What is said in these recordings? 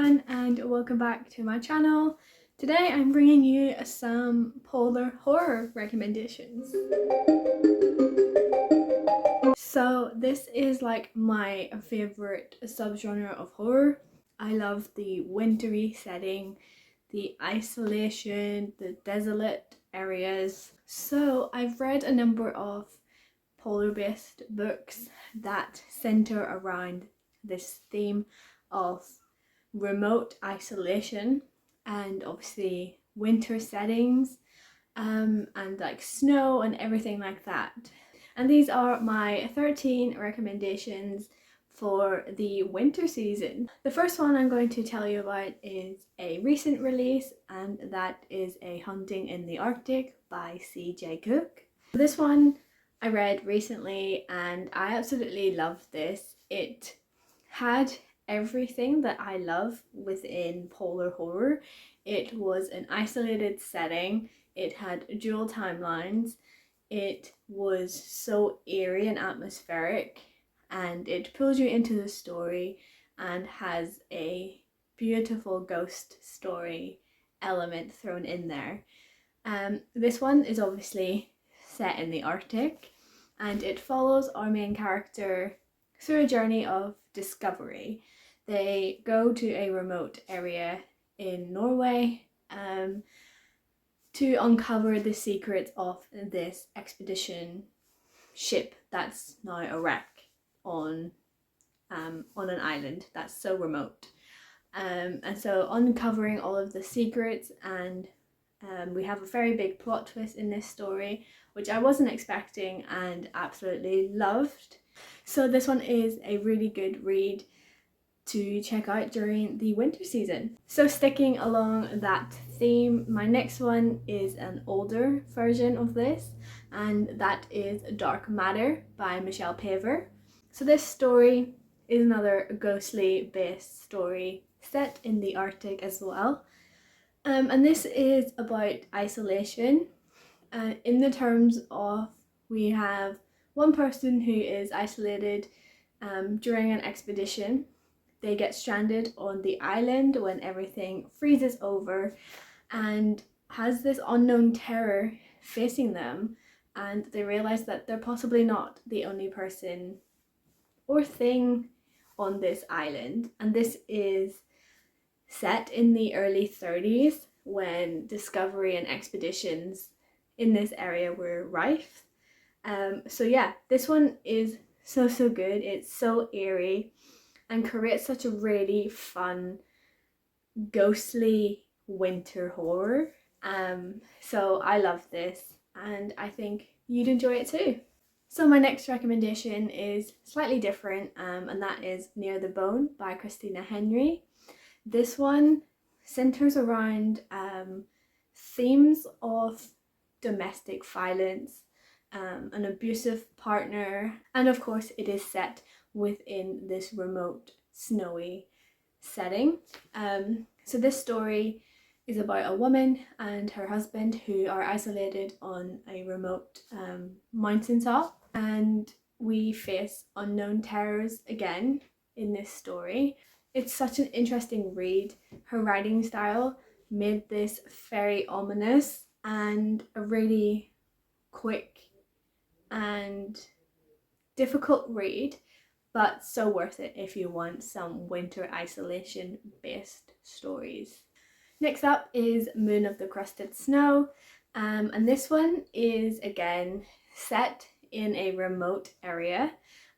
everyone, and welcome back to my channel. Today I'm bringing you some polar horror recommendations. So this is like my favorite subgenre of horror. I love the wintry setting, the isolation, the desolate areas. So I've read a number of polar-based books that center around this theme of remote isolation and obviously winter settings and like snow and everything like that. And these are my 13 recommendations for the winter season. The first one I'm going to tell you about is a recent release, and that is A Hunting in the Arctic by C.J. Cook. This one I read recently and I absolutely loved this. It had everything that I love within polar horror. It was an isolated setting, it had dual timelines, it was so eerie and atmospheric, and it pulls you into the story and has a beautiful ghost story element thrown in there. This one is obviously set in the Arctic, and it follows our main character through a journey of discovery. They go to a remote area in Norway to uncover the secrets of this expedition ship that's now a wreck on an island that's so remote. And so uncovering all of the secrets, and we have a very big plot twist in this story, which I wasn't expecting and absolutely loved. So this one is a really good read to check out during the winter season. So sticking along that theme, my next one is an older version of this, and that is Dark Matter by Michelle Paver. So this story is another ghostly based story set in the Arctic as well. And this is about isolation in the terms of we have one person who is isolated during an expedition. They get stranded on the island when everything freezes over and has this unknown terror facing them, and they realize that they're possibly not the only person or thing on this island. And this is set in the early 30s when discovery and expeditions in this area were rife. So yeah, this one is so good. It's so eerie and creates such a really fun ghostly winter horror. So I love this and I think you'd enjoy it too. So my next recommendation is slightly different, and that is Near the Bone by Christina Henry. This one centers around themes of domestic violence, an abusive partner, and of course it is set within this remote, snowy setting. So this story is about a woman and her husband who are isolated on a remote mountaintop, and we face unknown terrors again in this story. It's such an interesting read. Her writing style made this very ominous and a really quick and difficult read, but so worth it if you want some winter isolation based stories. Next up is Moon of the Crusted Snow, and this one is again set in a remote area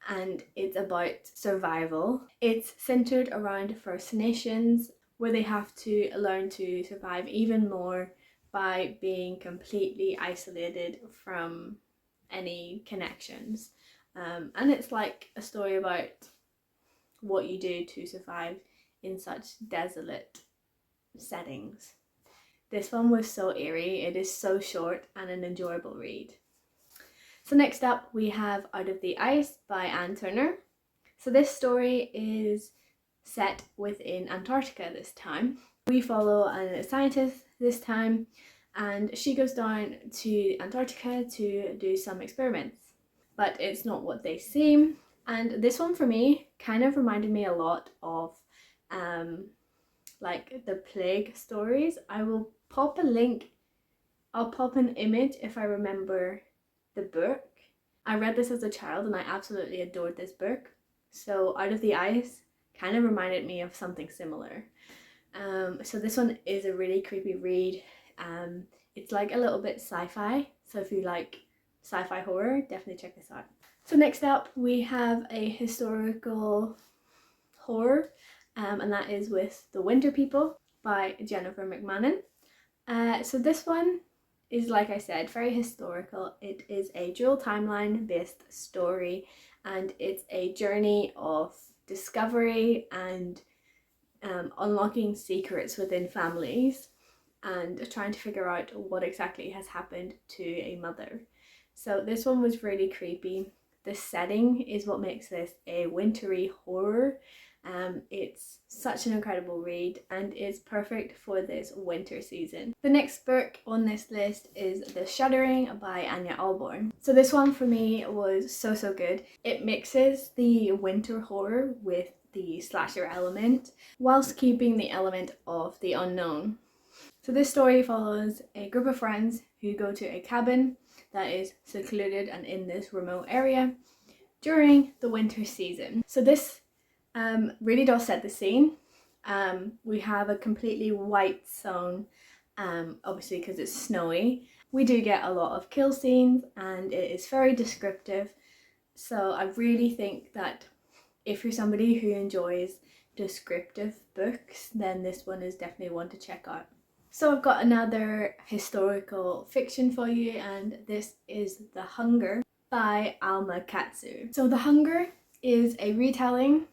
and it's about survival. It's centered around First Nations, where they have to learn to survive even more by being completely isolated from any connections. And it's like a story about what you do to survive in such desolate settings. This one was so eerie. It is so short and an enjoyable read. So next up we have Out of the Ice by Anne Turner. So this story is set within Antarctica this time. We follow a scientist this time, and she goes down to Antarctica to do some experiments, but it's not what they seem. And this one for me kind of reminded me a lot of like the plague stories. I'll pop an image if I remember the book. I read this as a child and I absolutely adored this book. So Out of the Ice kind of reminded me of something similar. So this one is a really creepy read. It's like a little bit sci-fi, so if you like sci-fi horror, definitely check this out. So next up we have a historical horror, and that is with The Winter People by Jennifer McMahon. So this one is, like I said, very historical. It is a dual timeline based story, and it's a journey of discovery and unlocking secrets within families and trying to figure out what exactly has happened to a mother. So this one was really creepy. The setting is what makes this a wintry horror. It's such an incredible read and is perfect for this winter season. The next book on this list is The Shuddering by Anya Alborn. So this one for me was so good. It mixes the winter horror with the slasher element whilst keeping the element of the unknown. So this story follows a group of friends who go to a cabin that is secluded and in this remote area during the winter season. So this really does set the scene. We have a completely white zone, obviously because it's snowy. We do get a lot of kill scenes and it is very descriptive. So I really think that if you're somebody who enjoys descriptive books, then this one is definitely one to check out. So I've got another historical fiction for you, and this is The Hunger by Alma Katsu. So The Hunger is a retelling,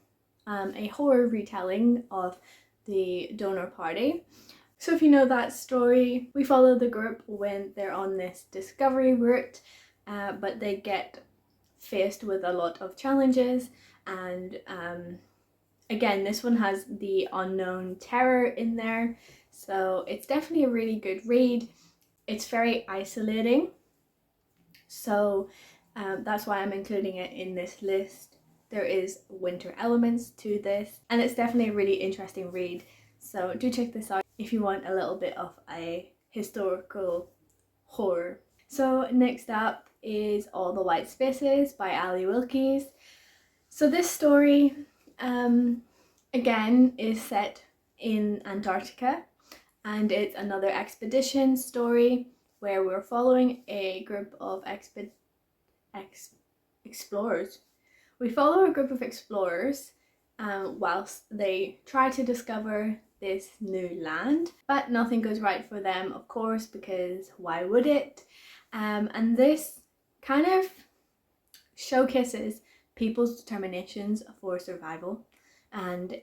a horror retelling of the Donor Party. So if you know that story, we follow the group when they're on this discovery route, but they get faced with a lot of challenges, and again, this one has the unknown terror in there, so it's definitely a really good read. It's very isolating, so that's why I'm including it in this list. There is winter elements to this, and it's definitely a really interesting read, so do check this out if you want a little bit of a historical horror. So next up is All the White Spaces by Ali Wilkes. So this story again is set in Antarctica, and it's another expedition story where we're following a group of explorers. We follow a group of explorers whilst they try to discover this new land, but nothing goes right for them, of course, because why would it? And this kind of showcases people's determinations for survival and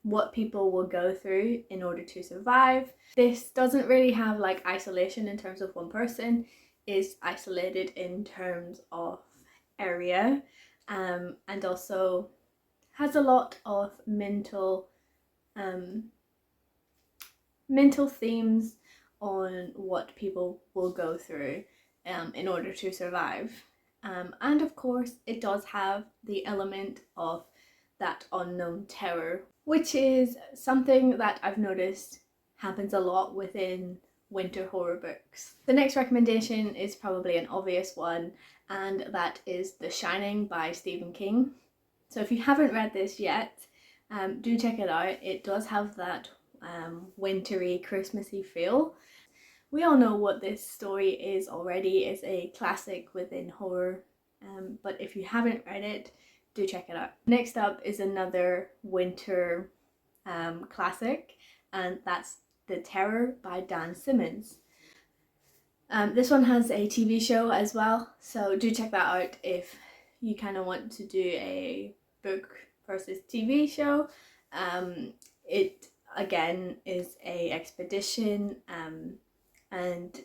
what people will go through in order to survive. This doesn't really have like isolation in terms of one person, is isolated in terms of area, and also has a lot of mental themes on what people will go through in order to survive. And of course it does have the element of that unknown terror, which is something that I've noticed happens a lot within winter horror books. The next recommendation is probably an obvious one, and that is The Shining by Stephen King. So if you haven't read this yet, do check it out. It does have that wintry, Christmassy feel. We all know what this story is already. It's a classic within horror, but if you haven't read it, do check it out. Next up is another winter classic, and that's The Terror by Dan Simmons. This one has a TV show as well, so do check that out if you kind of want to do a book versus TV show. It again is a expedition, and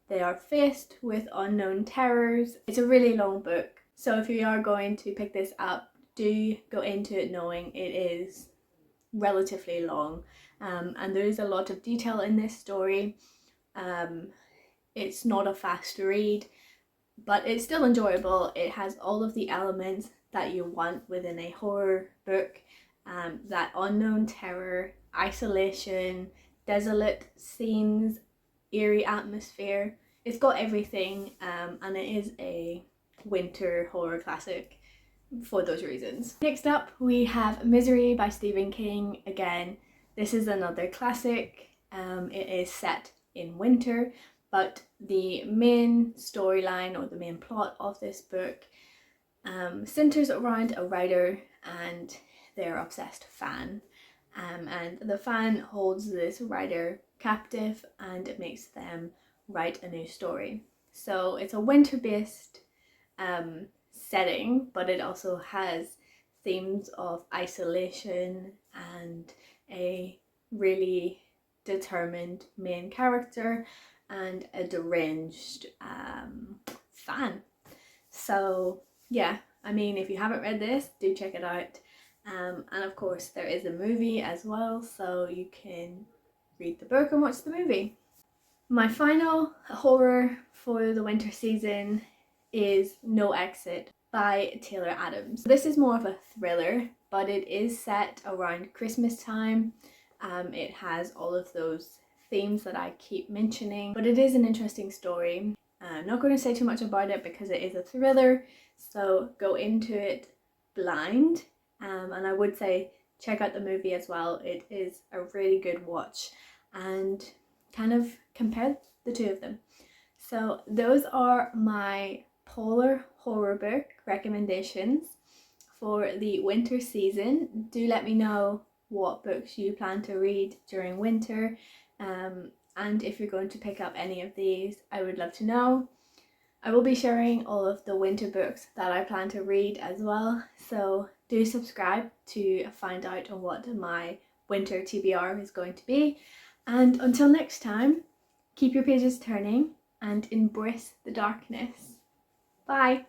they are faced with unknown terrors. It's a really long book, so if you are going to pick this up, do go into it knowing it is relatively long, and there is a lot of detail in this story. It's not a fast read, but it's still enjoyable. It has all of the elements that you want within a horror book, that unknown terror, isolation, desolate scenes, eerie atmosphere. It's got everything, and it is a winter horror classic for those reasons. Next up we have Misery by Stephen King. Again, this is another classic. It is set in winter, but the main storyline or the main plot of this book centers around a writer and their obsessed fan. And the fan holds this writer captive and it makes them write a new story. So it's a winter-based setting, but it also has themes of isolation and a really determined main character and a deranged fan. So yeah, I mean, if you haven't read this, do check it out. And of course there is a movie as well, so you can read the book and watch the movie. My final horror for the winter season is No Exit by Taylor Adams. This is more of a thriller, but it is set around Christmas time. It has all of those themes that I keep mentioning, but it is an interesting story. I'm not going to say too much about it because it is a thriller, so go into it blind. And I would say check out the movie as well. It is a really good watch and kind of compare the two of them. So those are my polar horror book recommendations for the winter season. Do let me know what books you plan to read during winter, and if you're going to pick up any of these, I would love to know. I will be sharing all of the winter books that I plan to read as well, so do subscribe to find out on what my winter TBR is going to be. And until next time, keep your pages turning and embrace the darkness. Bye!